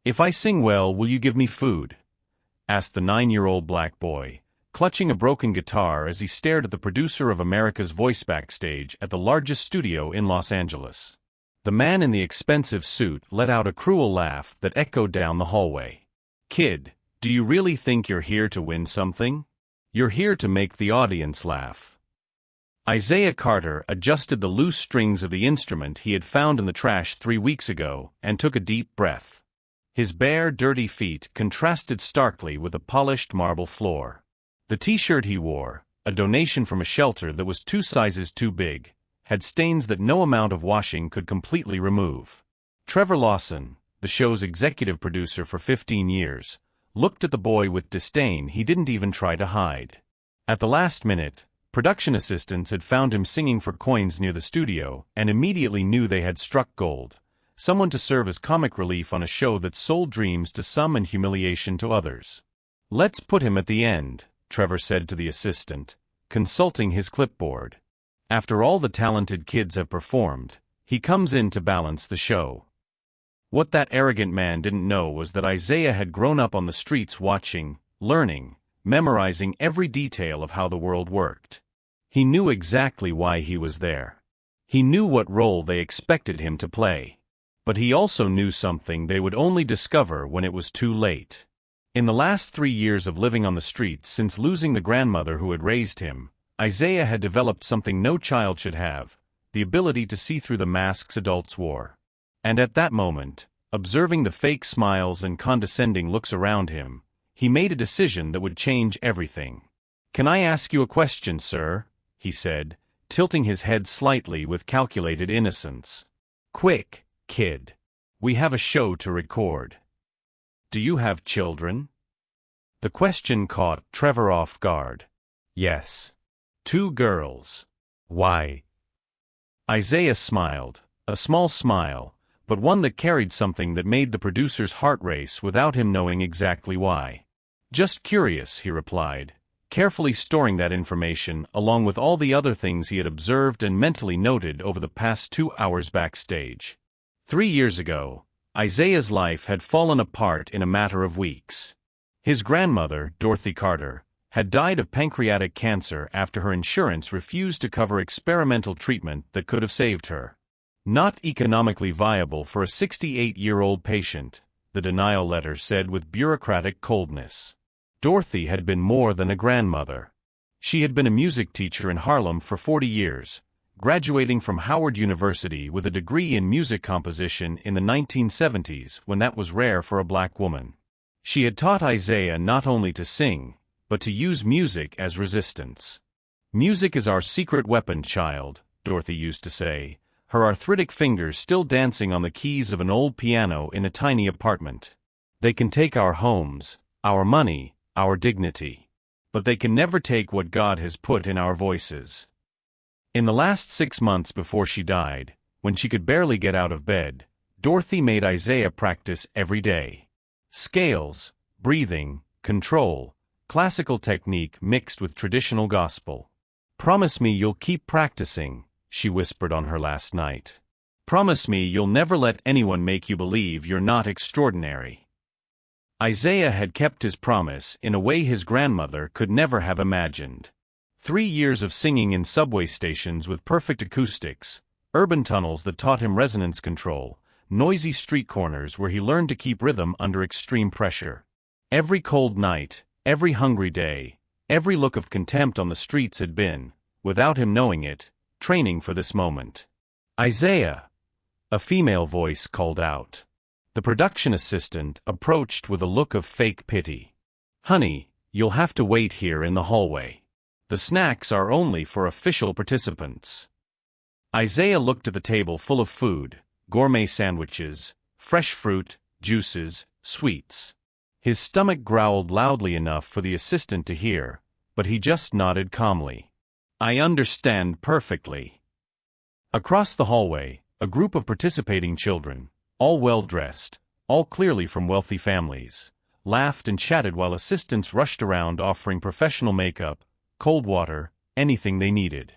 "If I sing well, will you give me food?" asked the 9-year-old black boy, clutching a broken guitar as he stared at the producer of America's Voice backstage at the largest studio in Los Angeles. The man in the expensive suit let out a cruel laugh that echoed down the hallway. "Kid, do you really think you're here to win something? You're here to make the audience laugh." Isaiah Carter adjusted the loose strings of the instrument he had found in the trash 3 weeks ago and took a deep breath. His bare, dirty feet contrasted starkly with the polished marble floor. The t-shirt he wore, a donation from a shelter that was 2 sizes too big, had stains that no amount of washing could completely remove. Trevor Lawson, the show's executive producer for 15 years, looked at the boy with disdain he didn't even try to hide. At the last minute, production assistants had found him singing for coins near the studio and immediately knew they had struck gold, someone to serve as comic relief on a show that sold dreams to some and humiliation to others. "Let's put him at the end," Trevor said to the assistant, consulting his clipboard. "After all the talented kids have performed, he comes in to balance the show." What that arrogant man didn't know was that Isaiah had grown up on the streets watching, learning, memorizing every detail of how the world worked. He knew exactly why he was there. He knew what role they expected him to play. But he also knew something they would only discover when it was too late. In the last 3 years of living on the streets since losing the grandmother who had raised him, Isaiah had developed something no child should have, the ability to see through the masks adults wore. And at that moment, observing the fake smiles and condescending looks around him, he made a decision that would change everything. "Can I ask you a question, sir?" he said, tilting his head slightly with calculated innocence. "Quick, kid. We have a show to record." "Do you have children?" The question caught Trevor off guard. "Yes. 2 girls." "Why?" Isaiah smiled, a small smile, but one that carried something that made the producer's heart race without him knowing exactly why. "Just curious," he replied, carefully storing that information along with all the other things he had observed and mentally noted over the past 2 hours backstage. 3 years ago, Isaiah's life had fallen apart in a matter of weeks. His grandmother, Dorothy Carter, had died of pancreatic cancer after her insurance refused to cover experimental treatment that could have saved her. Not economically viable for a 68-year-old patient, the denial letter said with bureaucratic coldness. Dorothy had been more than a grandmother. She had been a music teacher in Harlem for 40 years, graduating from Howard University with a degree in music composition in the 1970s when that was rare for a black woman. She had taught Isaiah not only to sing, but to use music as resistance. "Music is our secret weapon, child," Dorothy used to say, her arthritic fingers still dancing on the keys of an old piano in a tiny apartment. "They can take our homes, our money, our dignity. But they can never take what God has put in our voices." In the last 6 months before she died, when she could barely get out of bed, Dorothy made Isaiah practice every day. Scales, breathing, control, classical technique mixed with traditional gospel. "Promise me you'll keep practicing," she whispered on her last night. "Promise me you'll never let anyone make you believe you're not extraordinary." Isaiah had kept his promise in a way his grandmother could never have imagined. 3 years of singing in subway stations with perfect acoustics, urban tunnels that taught him resonance control, noisy street corners where he learned to keep rhythm under extreme pressure. Every cold night, every hungry day, every look of contempt on the streets had been, without him knowing it, training for this moment. "Isaiah!" a female voice called out. The production assistant approached with a look of fake pity. "Honey, you'll have to wait here in the hallway. The snacks are only for official participants." Isaiah looked at the table full of food, gourmet sandwiches, fresh fruit, juices, sweets. His stomach growled loudly enough for the assistant to hear, but he just nodded calmly. "I understand perfectly." Across the hallway, a group of participating children, all well-dressed, all clearly from wealthy families, laughed and chatted while assistants rushed around offering professional makeup, cold water, anything they needed.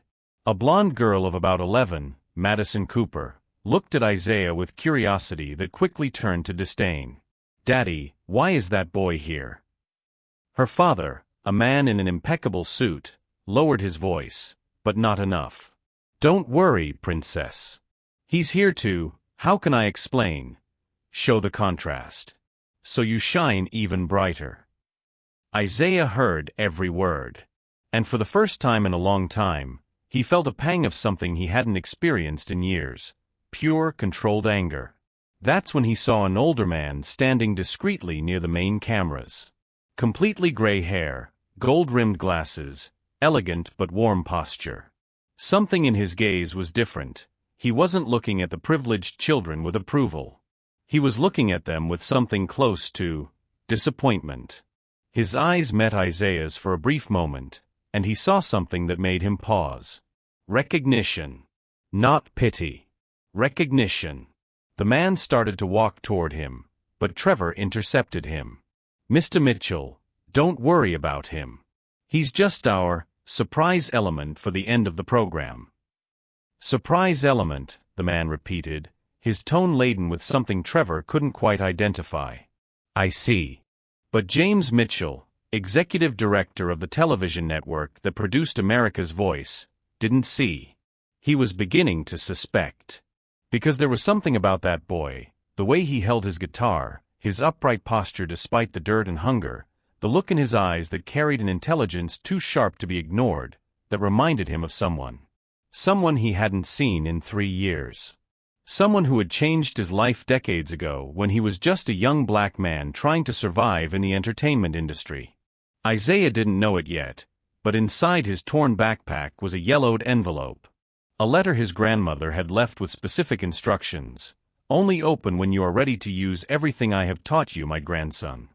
A blonde girl of about 11, Madison Cooper, looked at Isaiah with curiosity that quickly turned to disdain. "Daddy, why is that boy here?" Her father, a man in an impeccable suit, lowered his voice, but not enough. "Don't worry, princess. He's here to, how can I explain, show the contrast. So you shine even brighter." Isaiah heard every word. And for the first time in a long time, he felt a pang of something he hadn't experienced in years. Pure, controlled anger. That's when he saw an older man standing discreetly near the main cameras. Completely gray hair, gold-rimmed glasses, elegant but warm posture. Something in his gaze was different. He wasn't looking at the privileged children with approval. He was looking at them with something close to disappointment. His eyes met Isaiah's for a brief moment, and he saw something that made him pause. Recognition. Not pity. Recognition. The man started to walk toward him, but Trevor intercepted him. "Mr. Mitchell, don't worry about him. He's just our surprise element for the end of the program." "Surprise element," the man repeated, his tone laden with something Trevor couldn't quite identify. "I see." But James Mitchell, executive director of the television network that produced America's Voice, didn't see. He was beginning to suspect. Because there was something about that boy, the way he held his guitar, his upright posture despite the dirt and hunger, the look in his eyes that carried an intelligence too sharp to be ignored, that reminded him of someone. Someone he hadn't seen in 3 years. Someone who had changed his life decades ago when he was just a young black man trying to survive in the entertainment industry. Isaiah didn't know it yet, but inside his torn backpack was a yellowed envelope. A letter his grandmother had left with specific instructions. "Only open when you are ready to use everything I have taught you, my grandson."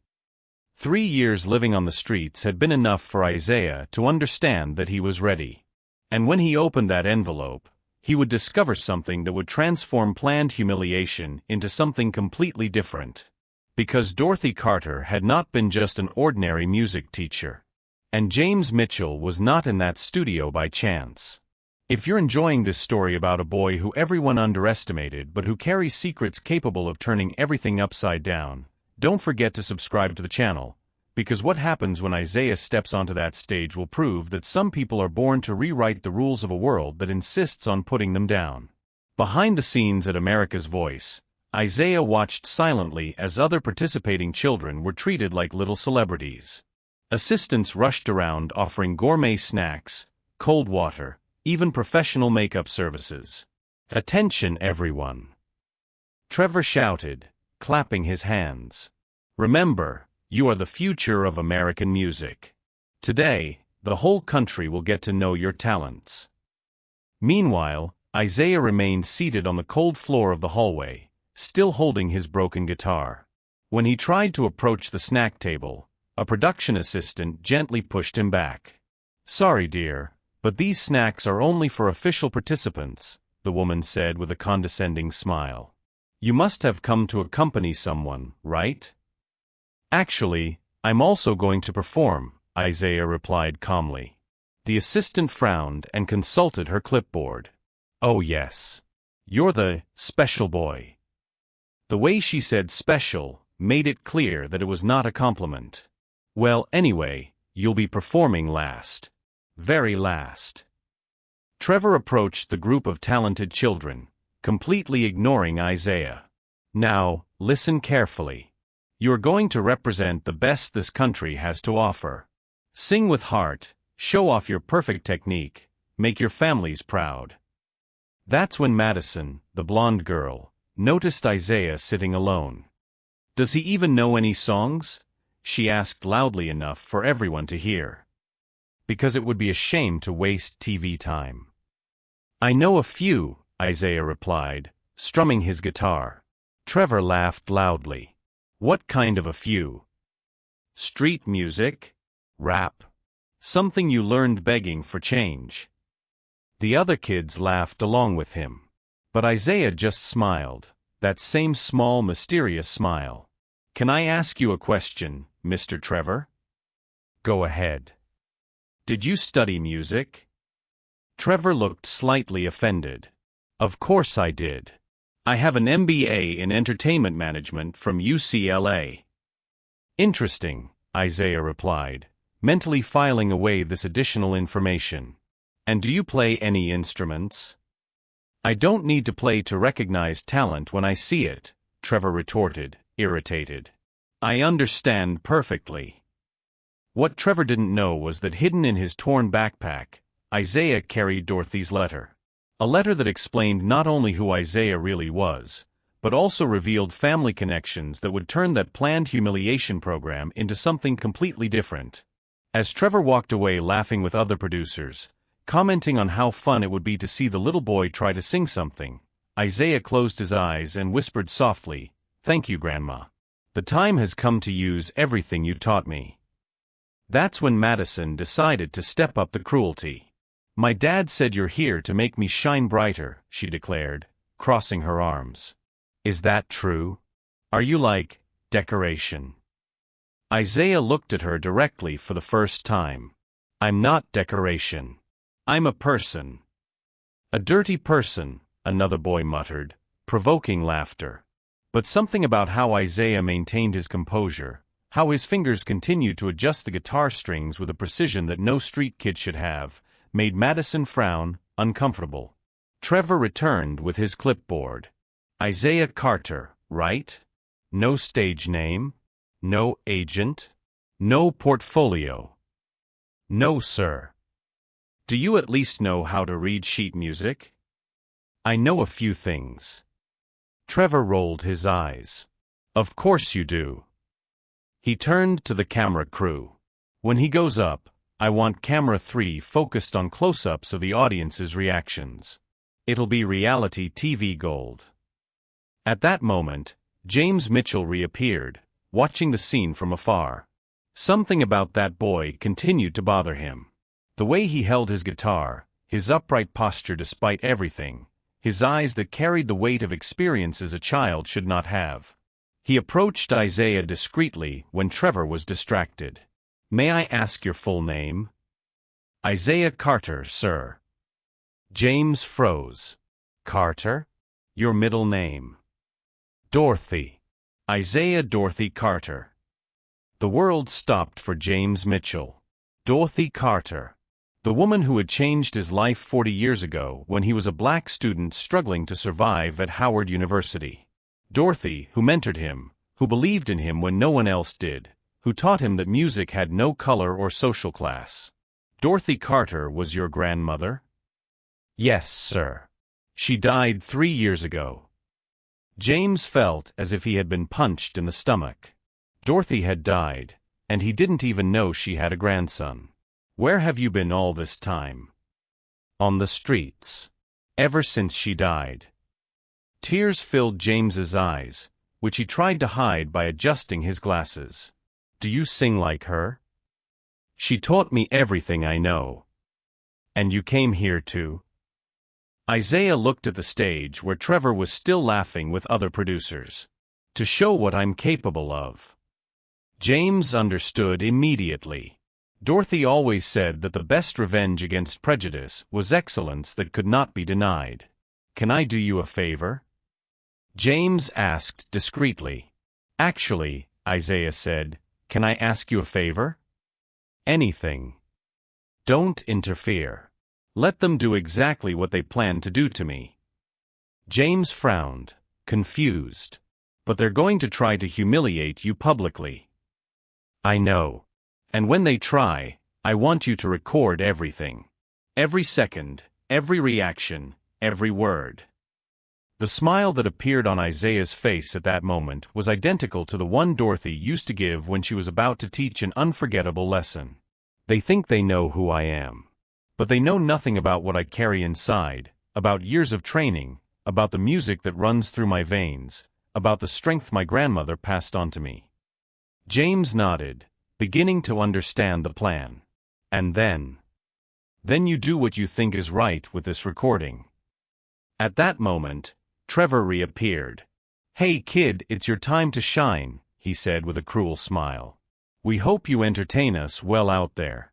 3 years living on the streets had been enough for Isaiah to understand that he was ready. And when he opened that envelope, he would discover something that would transform planned humiliation into something completely different. Because Dorothy Carter had not been just an ordinary music teacher. And James Mitchell was not in that studio by chance. If you're enjoying this story about a boy who everyone underestimated but who carries secrets capable of turning everything upside down, don't forget to subscribe to the channel, because what happens when Isaiah steps onto that stage will prove that some people are born to rewrite the rules of a world that insists on putting them down. Behind the scenes at America's Voice, Isaiah watched silently as other participating children were treated like little celebrities. Assistants rushed around offering gourmet snacks, cold water, even professional makeup services. "Attention, everyone!" Trevor shouted, clapping his hands. "Remember, you are the future of American music. Today, the whole country will get to know your talents." Meanwhile, Isaiah remained seated on the cold floor of the hallway, still holding his broken guitar. When he tried to approach the snack table, a production assistant gently pushed him back. "Sorry, dear, but these snacks are only for official participants," the woman said with a condescending smile. "You must have come to accompany someone, right?" "Actually, I'm also going to perform," Isaiah replied calmly. The assistant frowned and consulted her clipboard. "Oh yes. You're the special boy." The way she said special made it clear that it was not a compliment. "Well, anyway, you'll be performing last. Very last." Trevor approached the group of talented children, completely ignoring Isaiah. "Now, listen carefully. You're going to represent the best this country has to offer. Sing with heart, show off your perfect technique, make your families proud." That's when Madison, the blonde girl, noticed Isaiah sitting alone. "Does he even know any songs?" she asked loudly enough for everyone to hear. "Because it would be a shame to waste TV time." "I know a few," Isaiah replied, strumming his guitar. Trevor laughed loudly. "What kind of a few?" "Street music? Rap? Something you learned begging for change?" The other kids laughed along with him. But Isaiah just smiled, that same small, mysterious smile. "Can I ask you a question, Mr. Trevor?" "Go ahead." "Did you study music?" Trevor looked slightly offended. "Of course I did. I have an MBA in Entertainment Management from UCLA. Interesting, Isaiah replied, mentally filing away this additional information. And do you play any instruments? I don't need to play to recognize talent when I see it, Trevor retorted, irritated. I understand perfectly. What Trevor didn't know was that hidden in his torn backpack, Isaiah carried Dorothy's letter. A letter that explained not only who Isaiah really was, but also revealed family connections that would turn that planned humiliation program into something completely different. As Trevor walked away laughing with other producers, commenting on how fun it would be to see the little boy try to sing something, Isaiah closed his eyes and whispered softly, "Thank you, Grandma. The time has come to use everything you taught me." That's when Madison decided to step up the cruelty. "My dad said you're here to make me shine brighter," she declared, crossing her arms. "Is that true? Are you like decoration?" Isaiah looked at her directly for the first time. "I'm not decoration. I'm a person." "A dirty person," another boy muttered, provoking laughter. But something about how Isaiah maintained his composure, how his fingers continued to adjust the guitar strings with a precision that no street kid should have, made Madison frown, uncomfortable. Trevor returned with his clipboard. "Isaiah Carter, right? No stage name? No agent? No portfolio?" "No, sir." "Do you at least know how to read sheet music?" "I know a few things." Trevor rolled his eyes. "Of course you do." He turned to the camera crew. "When he goes up, I want camera 3 focused on close-ups of the audience's reactions. It'll be reality TV gold." At that moment, James Mitchell reappeared, watching the scene from afar. Something about that boy continued to bother him. The way he held his guitar, his upright posture despite everything, his eyes that carried the weight of experiences a child should not have. He approached Isaiah discreetly when Trevor was distracted. "May I ask your full name?" "Isaiah Carter, sir." James froze. "Carter? Your middle name?" "Dorothy. Isaiah Dorothy Carter." The world stopped for James Mitchell. Dorothy Carter. The woman who had changed his life 40 years ago when he was a black student struggling to survive at Howard University. Dorothy, who mentored him, who believed in him when no one else did, who taught him that music had no color or social class. Dorothy Carter was your grandmother? "Yes, sir. She died 3 years ago." James felt as if he had been punched in the stomach. Dorothy had died, and he didn't even know she had a grandson. "Where have you been all this time?" "On the streets. Ever since she died." Tears filled James's eyes, which he tried to hide by adjusting his glasses. "Do you sing like her?" "She taught me everything I know." "And you came here too?" Isaiah looked at the stage where Trevor was still laughing with other producers. "To show what I'm capable of." James understood immediately. Dorothy always said that the best revenge against prejudice was excellence that could not be denied. "Can I do you a favor?" James asked discreetly. "Actually," Isaiah said, "can I ask you a favor?" "Anything." "Don't interfere. Let them do exactly what they plan to do to me." James frowned, confused. "But they're going to try to humiliate you publicly." "I know. And when they try, I want you to record everything. Every second, every reaction, every word." The smile that appeared on Isaiah's face at that moment was identical to the one Dorothy used to give when she was about to teach an unforgettable lesson. "They think they know who I am. But they know nothing about what I carry inside, about years of training, about the music that runs through my veins, about the strength my grandmother passed on to me." James nodded, beginning to understand the plan. "And then you do what you think is right with this recording." At that moment, Trevor reappeared. "Hey kid, it's your time to shine," he said with a cruel smile. "We hope you entertain us well out there."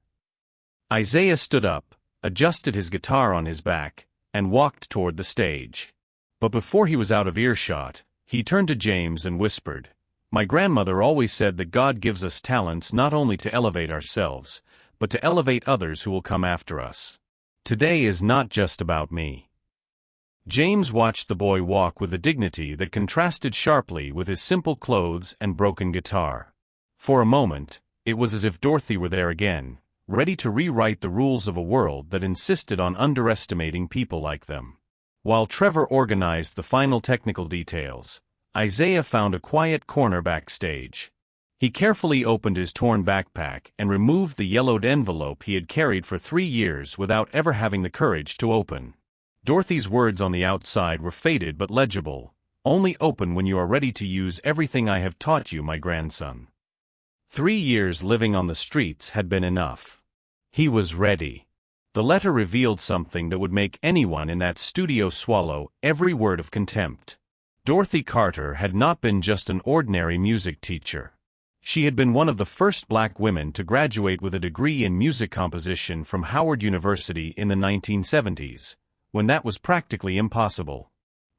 Isaiah stood up, adjusted his guitar on his back, and walked toward the stage. But before he was out of earshot, he turned to James and whispered, "My grandmother always said that God gives us talents not only to elevate ourselves, but to elevate others who will come after us. Today is not just about me." James watched the boy walk with a dignity that contrasted sharply with his simple clothes and broken guitar. For a moment, it was as if Dorothy were there again, ready to rewrite the rules of a world that insisted on underestimating people like them. While Trevor organized the final technical details, Isaiah found a quiet corner backstage. He carefully opened his torn backpack and removed the yellowed envelope he had carried for 3 years without ever having the courage to open. Dorothy's words on the outside were faded but legible. "Only open when you are ready to use everything I have taught you, my grandson." 3 years living on the streets had been enough. He was ready. The letter revealed something that would make anyone in that studio swallow every word of contempt. Dorothy Carter had not been just an ordinary music teacher. She had been one of the first black women to graduate with a degree in music composition from Howard University in the 1970s, when that was practically impossible.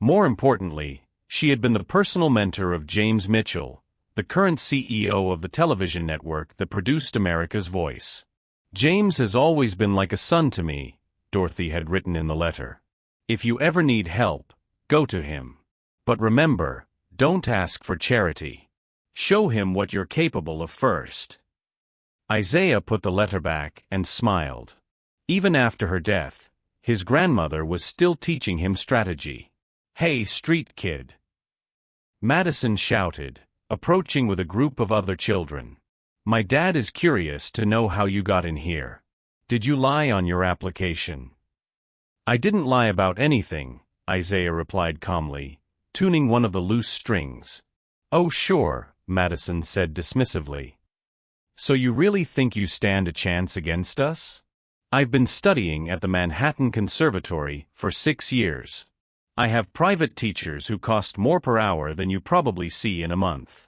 More importantly, she had been the personal mentor of James Mitchell, the current CEO of the television network that produced America's Voice. "James has always been like a son to me," Dorothy had written in the letter. "If you ever need help, go to him. But remember, don't ask for charity. Show him what you're capable of first." Isaiah put the letter back and smiled. Even after her death, his grandmother was still teaching him strategy. "Hey, street kid!" Madison shouted, approaching with a group of other children. "My dad is curious to know how you got in here. Did you lie on your application?" "I didn't lie about anything," Isaiah replied calmly, tuning one of the loose strings. "Oh sure," Madison said dismissively. "So you really think you stand a chance against us? I've been studying at the Manhattan Conservatory for 6 years. I have private teachers who cost more per hour than you probably see in a month."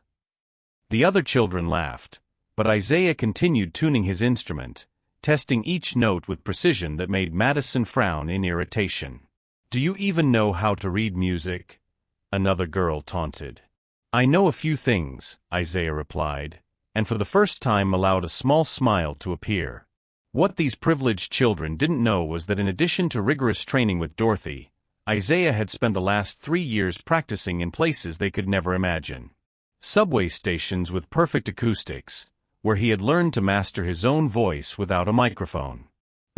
The other children laughed, but Isaiah continued tuning his instrument, testing each note with precision that made Madison frown in irritation. "Do you even know how to read music?" another girl taunted. "I know a few things," Isaiah replied, and for the first time allowed a small smile to appear. What these privileged children didn't know was that in addition to rigorous training with Dorothy, Isaiah had spent the last 3 years practicing in places they could never imagine. Subway stations with perfect acoustics, where he had learned to master his own voice without a microphone.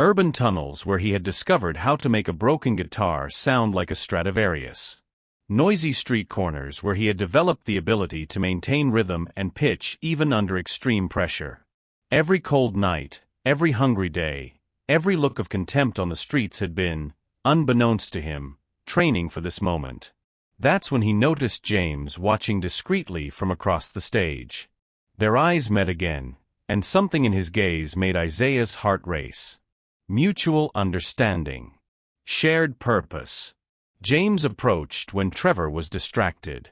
Urban tunnels where he had discovered how to make a broken guitar sound like a Stradivarius. Noisy street corners where he had developed the ability to maintain rhythm and pitch even under extreme pressure. Every cold night, every hungry day, every look of contempt on the streets had been, unbeknownst to him, training for this moment. That's when he noticed James watching discreetly from across the stage. Their eyes met again, and something in his gaze made Isaiah's heart race. Mutual understanding. Shared purpose. James approached when Trevor was distracted.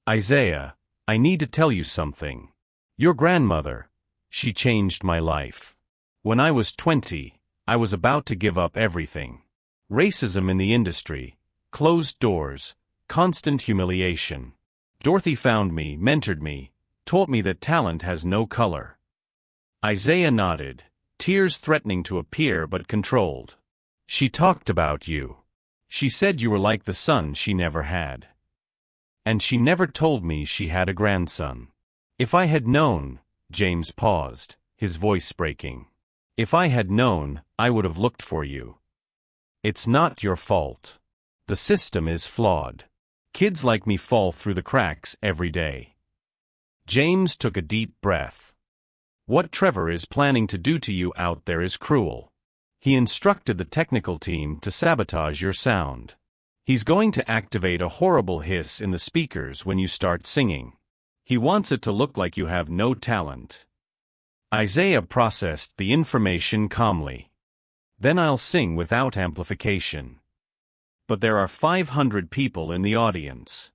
"Isaiah, I need to tell you something. Your grandmother, she changed my life. When I was 20, I was about to give up everything. Racism in the industry, closed doors, constant humiliation. Dorothy found me, mentored me, taught me that talent has no color." Isaiah nodded, tears threatening to appear but controlled. "She talked about you. She said you were like the son she never had. And she never told me she had a grandson. If I had known," James paused, his voice breaking. "If I had known, I would have looked for you. It's not your fault. The system is flawed. Kids like me fall through the cracks every day." James took a deep breath. "What Trevor is planning to do to you out there is cruel. He instructed the technical team to sabotage your sound. He's going to activate a horrible hiss in the speakers when you start singing. He wants it to look like you have no talent." Isaiah processed the information calmly. "Then I'll sing without amplification. But there are 500 people in the audience."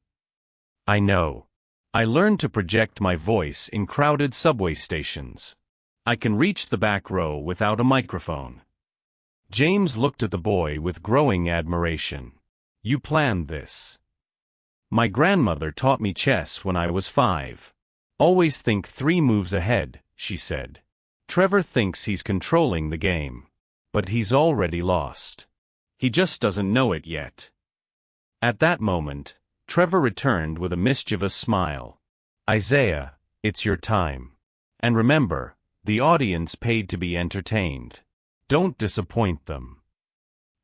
"I know. I learned to project my voice in crowded subway stations. I can reach the back row without a microphone." James looked at the boy with growing admiration. You planned this. My grandmother taught me chess when I was 5. Always think 3 moves ahead, she said. Trevor thinks he's controlling the game. But he's already lost. He just doesn't know it yet. At that moment, Trevor returned with a mischievous smile. Isaiah, it's your time. And remember, the audience paid to be entertained. Don't disappoint them.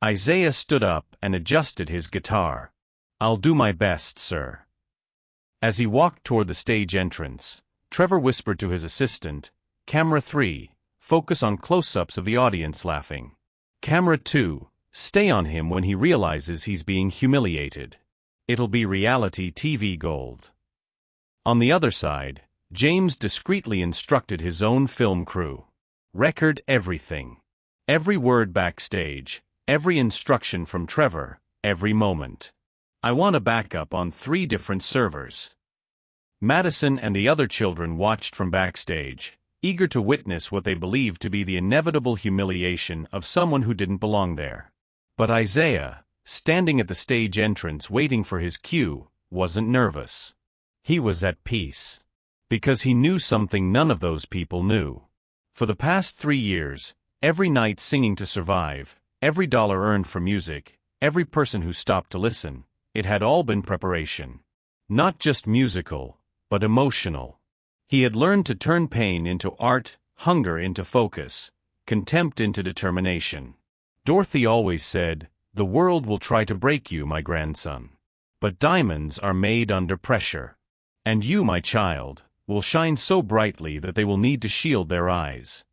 Isaiah stood up and adjusted his guitar. I'll do my best, sir. As he walked toward the stage entrance, Trevor whispered to his assistant, Camera 3, focus on close-ups of the audience laughing. Camera 2, stay on him when he realizes he's being humiliated. It'll be reality TV gold. On the other side, James discreetly instructed his own film crew. Record everything. Every word backstage, every instruction from Trevor, every moment. I want a backup on 3 different servers. Madison and the other children watched from backstage, eager to witness what they believed to be the inevitable humiliation of someone who didn't belong there. But Isaiah, standing at the stage entrance waiting for his cue, wasn't nervous. He was at peace. Because he knew something none of those people knew. For the past 3 years, every night singing to survive, every dollar earned for music, every person who stopped to listen, it had all been preparation. Not just musical, but emotional. He had learned to turn pain into art, hunger into focus, contempt into determination. Dorothy always said, "The world will try to break you, my grandson. But diamonds are made under pressure. And you, my child, will shine so brightly that they will need to shield their eyes."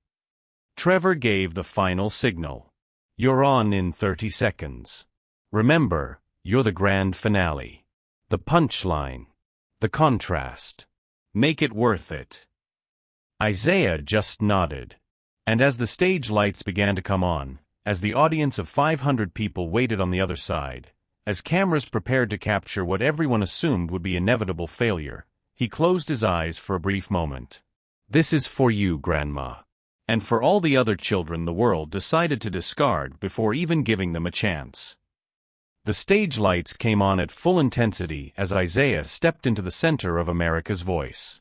Trevor gave the final signal. You're on in 30 seconds. Remember, you're the grand finale. The punchline. The contrast. Make it worth it. Isaiah just nodded. And as the stage lights began to come on, as the audience of 500 people waited on the other side, as cameras prepared to capture what everyone assumed would be inevitable failure, he closed his eyes for a brief moment. This is for you, Grandma. And for all the other children the world decided to discard before even giving them a chance. The stage lights came on at full intensity as Isaiah stepped into the center of America's voice.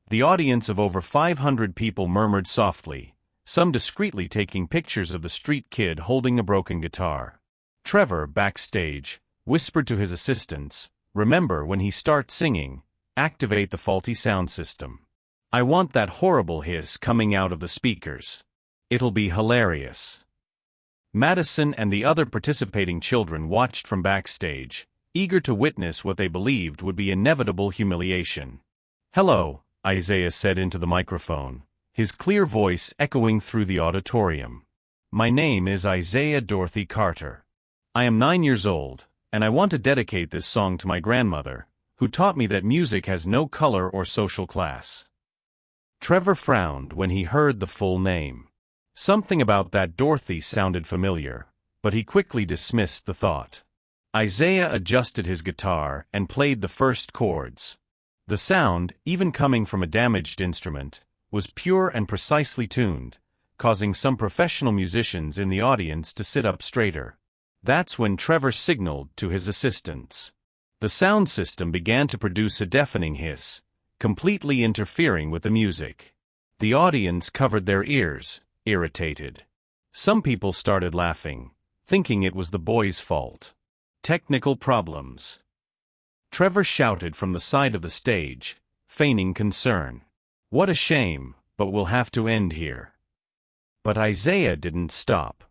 The audience of over 500 people murmured softly, some discreetly taking pictures of the street kid holding a broken guitar. Trevor, backstage, whispered to his assistants, "Remember, when he starts singing, activate the faulty sound system. I want that horrible hiss coming out of the speakers. It'll be hilarious." Madison and the other participating children watched from backstage, eager to witness what they believed would be inevitable humiliation. "Hello," Isaiah said into the microphone, his clear voice echoing through the auditorium. "My name is Isaiah Dorothy Carter. I am 9 years old, and I want to dedicate this song to my grandmother, who taught me that music has no color or social class." Trevor frowned when he heard the full name. Something about that Dorothy sounded familiar, but he quickly dismissed the thought. Isaiah adjusted his guitar and played the first chords. The sound, even coming from a damaged instrument, was pure and precisely tuned, causing some professional musicians in the audience to sit up straighter. That's when Trevor signaled to his assistants. The sound system began to produce a deafening hiss, completely interfering with the music. The audience covered their ears, irritated. Some people started laughing, thinking it was the boy's fault. Technical problems. Trevor shouted from the side of the stage, feigning concern. "What a shame, but we'll have to end here." But Isaiah didn't stop.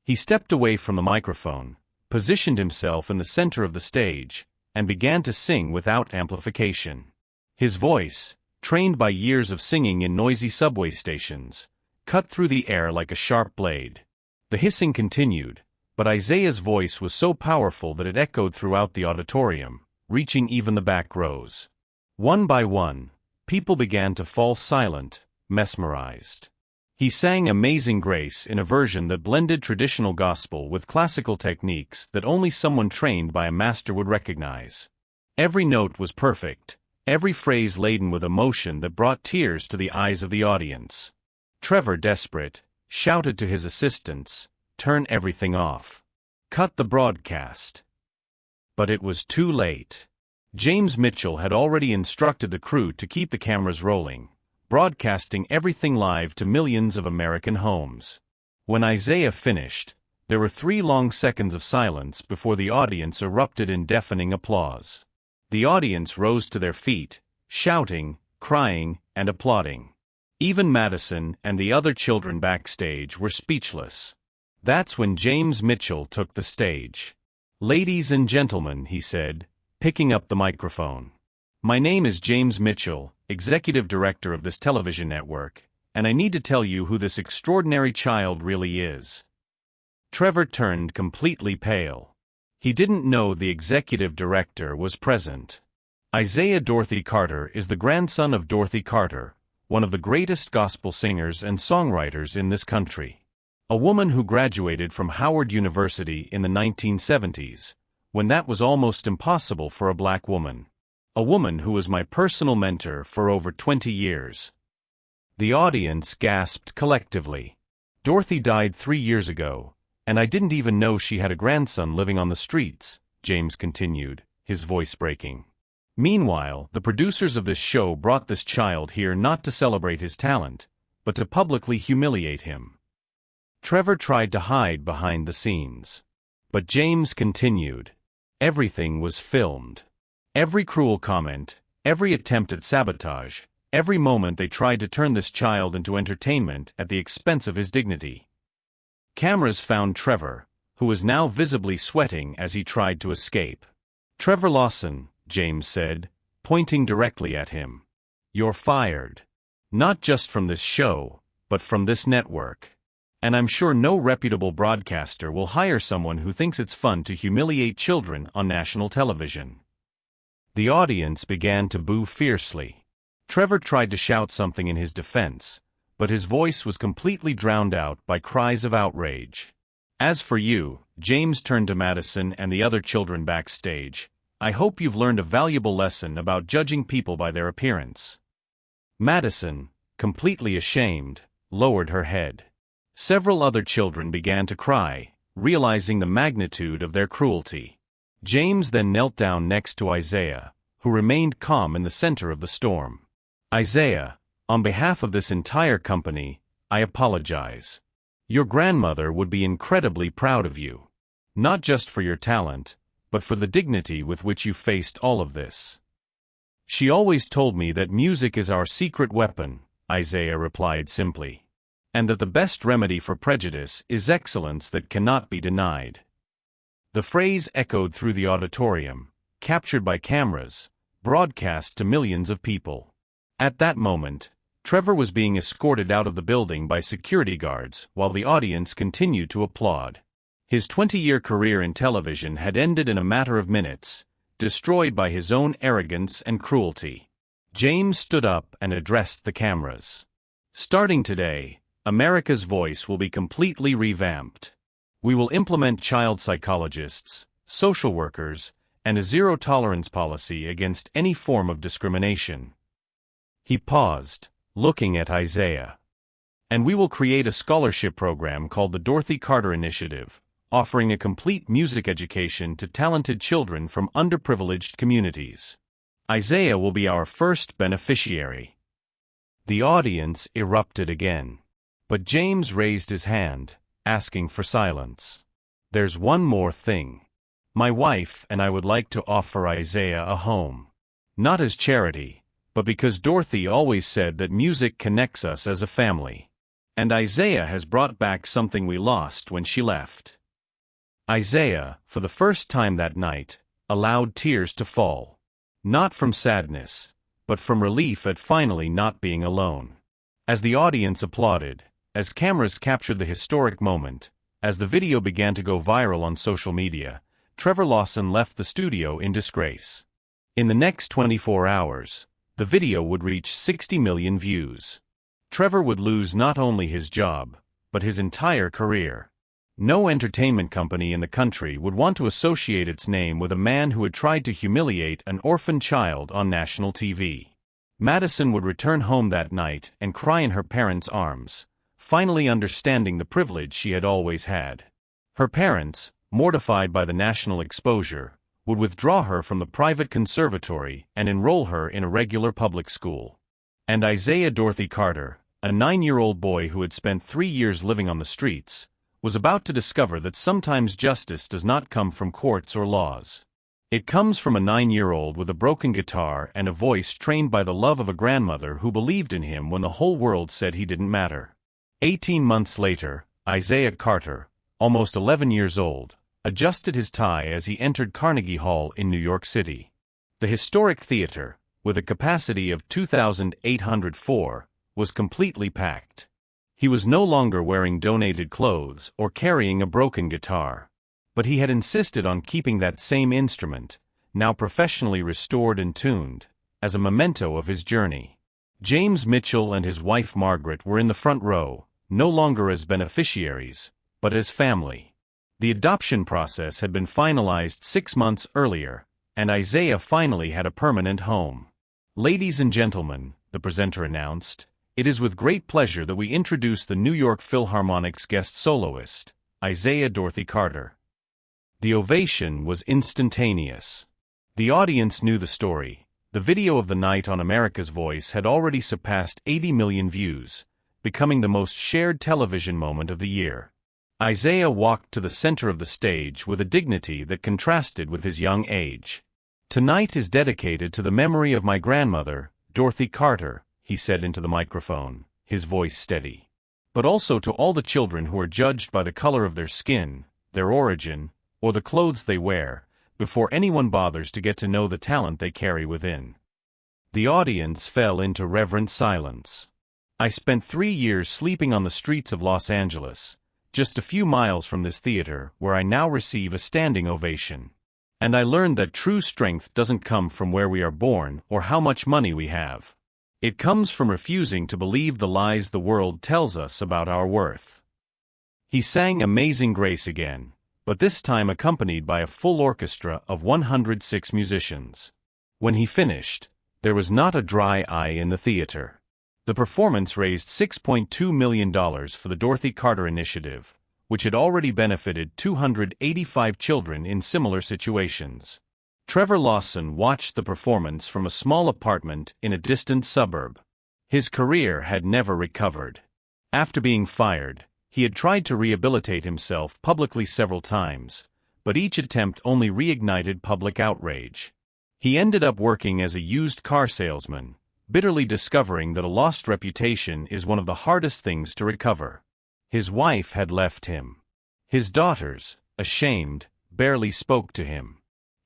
He stepped away from the microphone, positioned himself in the center of the stage, and began to sing without amplification. His voice, trained by years of singing in noisy subway stations, cut through the air like a sharp blade. The hissing continued, but Isaiah's voice was so powerful that it echoed throughout the auditorium, reaching even the back rows. One by one, people began to fall silent, mesmerized. He sang Amazing Grace in a version that blended traditional gospel with classical techniques that only someone trained by a master would recognize. Every note was perfect, every phrase laden with emotion that brought tears to the eyes of the audience. Trevor, desperate, shouted to his assistants, "Turn everything off. Cut the broadcast." But it was too late. James Mitchell had already instructed the crew to keep the cameras rolling, broadcasting everything live to millions of American homes. When Isaiah finished, there were 3 long seconds of silence before the audience erupted in deafening applause. The audience rose to their feet, shouting, crying, and applauding. Even Madison and the other children backstage were speechless. That's when James Mitchell took the stage. "Ladies and gentlemen," he said, picking up the microphone. "My name is James Mitchell, executive director of this television network, and I need to tell you who this extraordinary child really is." Trevor turned completely pale. He didn't know the executive director was present. Isaiah Dorothy Carter is the grandson of Dorothy Carter, one of the greatest gospel singers and songwriters in this country. A woman who graduated from Howard University in the 1970s, when that was almost impossible for a black woman. A woman who was my personal mentor for over 20 years. The audience gasped collectively. "Dorothy died 3 years ago, and I didn't even know she had a grandson living on the streets," James continued, his voice breaking. "Meanwhile, the producers of this show brought this child here not to celebrate his talent, but to publicly humiliate him." Trevor tried to hide behind the scenes. But James continued. Everything was filmed. Every cruel comment, every attempt at sabotage, every moment they tried to turn this child into entertainment at the expense of his dignity. Cameras found Trevor, who was now visibly sweating as he tried to escape. "Trevor Lawson," James said, pointing directly at him. "You're fired. Not just from this show, but from this network. And I'm sure no reputable broadcaster will hire someone who thinks it's fun to humiliate children on national television." The audience began to boo fiercely. Trevor tried to shout something in his defense, but his voice was completely drowned out by cries of outrage. "As for you," James turned to Madison and the other children backstage, "I hope you've learned a valuable lesson about judging people by their appearance." Madison, completely ashamed, lowered her head. Several other children began to cry, realizing the magnitude of their cruelty. James then knelt down next to Isaiah, who remained calm in the center of the storm. "Isaiah, on behalf of this entire company, I apologize. Your grandmother would be incredibly proud of you. Not just for your talent, but for the dignity with which you faced all of this." "She always told me that music is our secret weapon," Isaiah replied simply. "And that the best remedy for prejudice is excellence that cannot be denied." The phrase echoed through the auditorium, captured by cameras, broadcast to millions of people. At that moment, Trevor was being escorted out of the building by security guards while the audience continued to applaud. His 20-year career in television had ended in a matter of minutes, destroyed by his own arrogance and cruelty. James stood up and addressed the cameras. "Starting today, America's voice will be completely revamped. We will implement child psychologists, social workers, and a zero-tolerance policy against any form of discrimination." He paused, looking at Isaiah. "And we will create a scholarship program called the Dorothy Carter Initiative, offering a complete music education to talented children from underprivileged communities. Isaiah will be our first beneficiary." The audience erupted again. But James raised his hand, asking for silence. "There's one more thing. My wife and I would like to offer Isaiah a home. Not as charity, but because Dorothy always said that music connects us as a family. And Isaiah has brought back something we lost when she left." Isaiah, for the first time that night, allowed tears to fall. Not from sadness, but from relief at finally not being alone. As the audience applauded, as cameras captured the historic moment, as the video began to go viral on social media, Trevor Lawson left the studio in disgrace. In the next 24 hours, the video would reach 60 million views. Trevor would lose not only his job, but his entire career. No entertainment company in the country would want to associate its name with a man who had tried to humiliate an orphan child on national TV. Madison would return home that night and cry in her parents' arms, finally understanding the privilege she had always had. Her parents, mortified by the national exposure, would withdraw her from the private conservatory and enroll her in a regular public school. And Isaiah Dorothy Carter, a 9-year-old boy who had spent 3 years living on the streets, was about to discover that sometimes justice does not come from courts or laws. It comes from a 9-year-old with a broken guitar and a voice trained by the love of a grandmother who believed in him when the whole world said he didn't matter. 18 months later, Isaiah Carter, almost 11 years old, adjusted his tie as he entered Carnegie Hall in New York City. The historic theater, with a capacity of 2,804, was completely packed. He was no longer wearing donated clothes or carrying a broken guitar. But he had insisted on keeping that same instrument, now professionally restored and tuned, as a memento of his journey. James Mitchell and his wife Margaret were in the front row, no longer as beneficiaries, but as family. The adoption process had been finalized 6 months earlier, and Isaiah finally had a permanent home. "Ladies and gentlemen," the presenter announced, "it is with great pleasure that we introduce the New York Philharmonic's guest soloist, Isaiah Dorothy Carter." The ovation was instantaneous. The audience knew the story. The video of the night on America's Voice had already surpassed 80 million views, becoming the most shared television moment of the year. Isaiah walked to the center of the stage with a dignity that contrasted with his young age. "Tonight is dedicated to the memory of my grandmother, Dorothy Carter," he said into the microphone, his voice steady. "But also to all the children who are judged by the color of their skin, their origin, or the clothes they wear, before anyone bothers to get to know the talent they carry within." The audience fell into reverent silence. "I spent 3 years sleeping on the streets of Los Angeles, just a few miles from this theater, where I now receive a standing ovation. And I learned that true strength doesn't come from where we are born or how much money we have. It comes from refusing to believe the lies the world tells us about our worth." He sang Amazing Grace again, but this time accompanied by a full orchestra of 106 musicians. When he finished, there was not a dry eye in the theater. The performance raised $6.2 million for the Dorothy Carter Initiative, which had already benefited 285 children in similar situations. Trevor Lawson watched the performance from a small apartment in a distant suburb. His career had never recovered. After being fired, he had tried to rehabilitate himself publicly several times, but each attempt only reignited public outrage. He ended up working as a used car salesman, bitterly discovering that a lost reputation is one of the hardest things to recover. His wife had left him. His daughters, ashamed, barely spoke to him.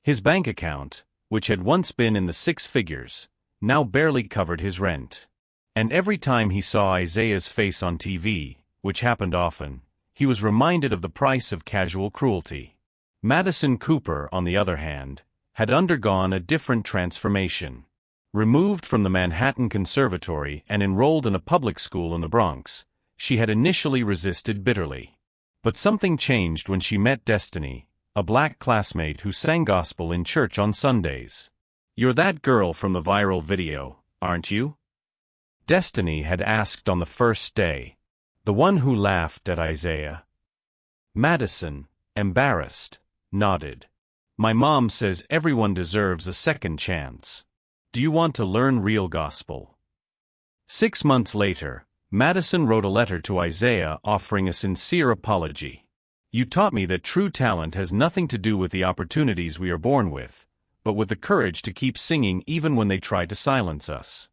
His bank account, which had once been in the 6 figures, now barely covered his rent. And every time he saw Isaiah's face on TV, which happened often, he was reminded of the price of casual cruelty. Madison Cooper, on the other hand, had undergone a different transformation. Removed from the Manhattan Conservatory and enrolled in a public school in the Bronx, she had initially resisted bitterly. But something changed when she met Destiny, a black classmate who sang gospel in church on Sundays. "You're that girl from the viral video, aren't you?" Destiny had asked on the first day. "The one who laughed at Isaiah?" Madison, embarrassed, nodded. "My mom says everyone deserves a second chance. Do you want to learn real gospel?" 6 months later, Madison wrote a letter to Isaiah offering a sincere apology. "You taught me that true talent has nothing to do with the opportunities we are born with, but with the courage to keep singing even when they try to silence us."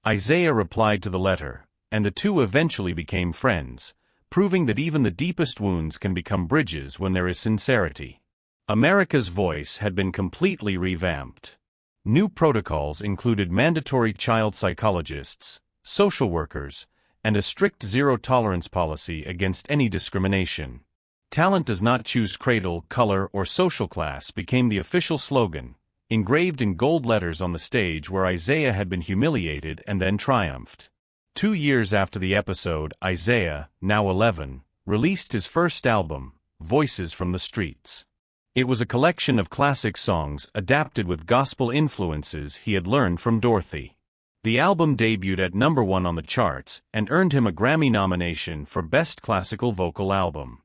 Isaiah replied to the letter, and the two eventually became friends, proving that even the deepest wounds can become bridges when there is sincerity. America's Voice had been completely revamped. New protocols included mandatory child psychologists, social workers, and a strict zero-tolerance policy against any discrimination. "Talent does not choose cradle, color, or social class" became the official slogan, engraved in gold letters on the stage where Isaiah had been humiliated and then triumphed. 2 years after the episode, Isaiah, now 11, released his first album, Voices from the Streets. It was a collection of classic songs adapted with gospel influences he had learned from Dorothy. The album debuted at #1 on the charts and earned him a Grammy nomination for Best Classical Vocal Album.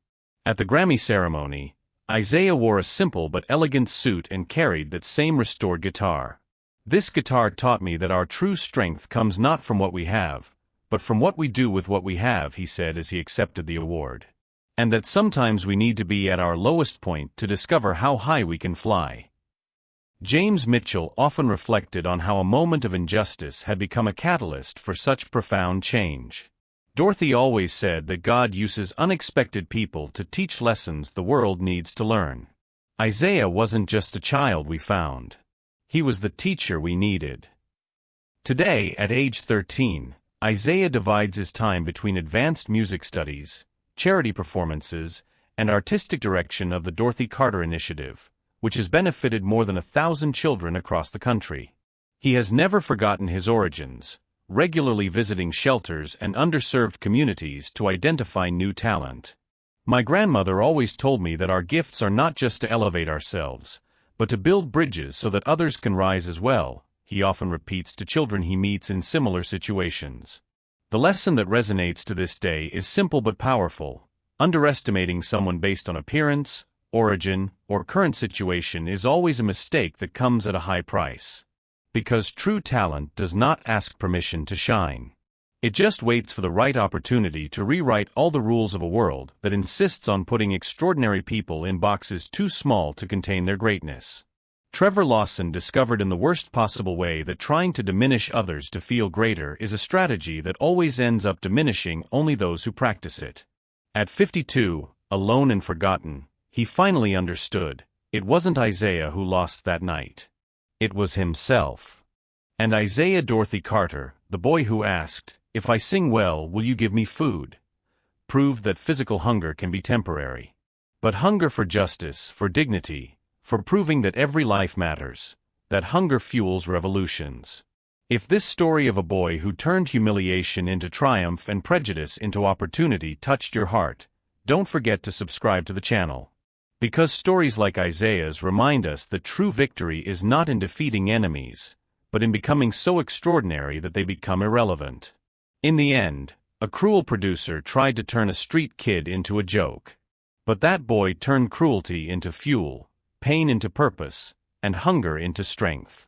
At the Grammy ceremony, Isaiah wore a simple but elegant suit and carried that same restored guitar. "This guitar taught me that our true strength comes not from what we have, but from what we do with what we have," he said as he accepted the award. "And that sometimes we need to be at our lowest point to discover how high we can fly." James Mitchell often reflected on how a moment of injustice had become a catalyst for such profound change. Dorothy always said that God uses unexpected people to teach lessons the world needs to learn. Isaiah wasn't just a child we found. He was the teacher we needed. Today, at age 13, Isaiah divides his time between advanced music studies, charity performances, and artistic direction of the Dorothy Carter Initiative, which has benefited more than 1,000 children across the country. He has never forgotten his origins, regularly visiting shelters and underserved communities to identify new talent. "My grandmother always told me that our gifts are not just to elevate ourselves, but to build bridges so that others can rise as well," he often repeats to children he meets in similar situations. The lesson that resonates to this day is simple but powerful: underestimating someone based on appearance, origin, or current situation is always a mistake that comes at a high price. Because true talent does not ask permission to shine. It just waits for the right opportunity to rewrite all the rules of a world that insists on putting extraordinary people in boxes too small to contain their greatness. Trevor Lawson discovered in the worst possible way that trying to diminish others to feel greater is a strategy that always ends up diminishing only those who practice it. At 52, alone and forgotten, he finally understood. It wasn't Isaiah who lost that night. It was himself. And Isaiah Dorothy Carter, the boy who asked, "If I sing well, will you give me food?" proved that physical hunger can be temporary. But hunger for justice, for dignity, for proving that every life matters, that hunger fuels revolutions. If this story of a boy who turned humiliation into triumph and prejudice into opportunity touched your heart, don't forget to subscribe to the channel. Because stories like Isaiah's remind us that true victory is not in defeating enemies, but in becoming so extraordinary that they become irrelevant. In the end, a cruel producer tried to turn a street kid into a joke. But that boy turned cruelty into fuel, pain into purpose, and hunger into strength.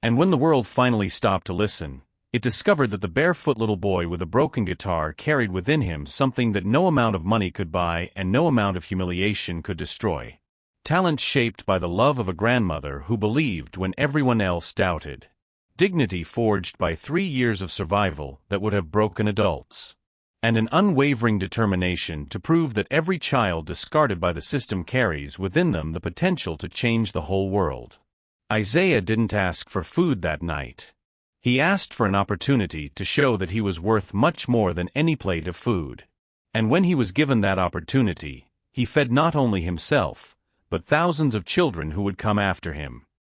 And when the world finally stopped to listen, it discovered that the barefoot little boy with a broken guitar carried within him something that no amount of money could buy and no amount of humiliation could destroy. Talent shaped by the love of a grandmother who believed when everyone else doubted. Dignity forged by 3 years of survival that would have broken adults. And an unwavering determination to prove that every child discarded by the system carries within them the potential to change the whole world. Isaiah didn't ask for food that night. He asked for an opportunity to show that he was worth much more than any plate of food. And when he was given that opportunity, he fed not only himself, but thousands of children who would come after him.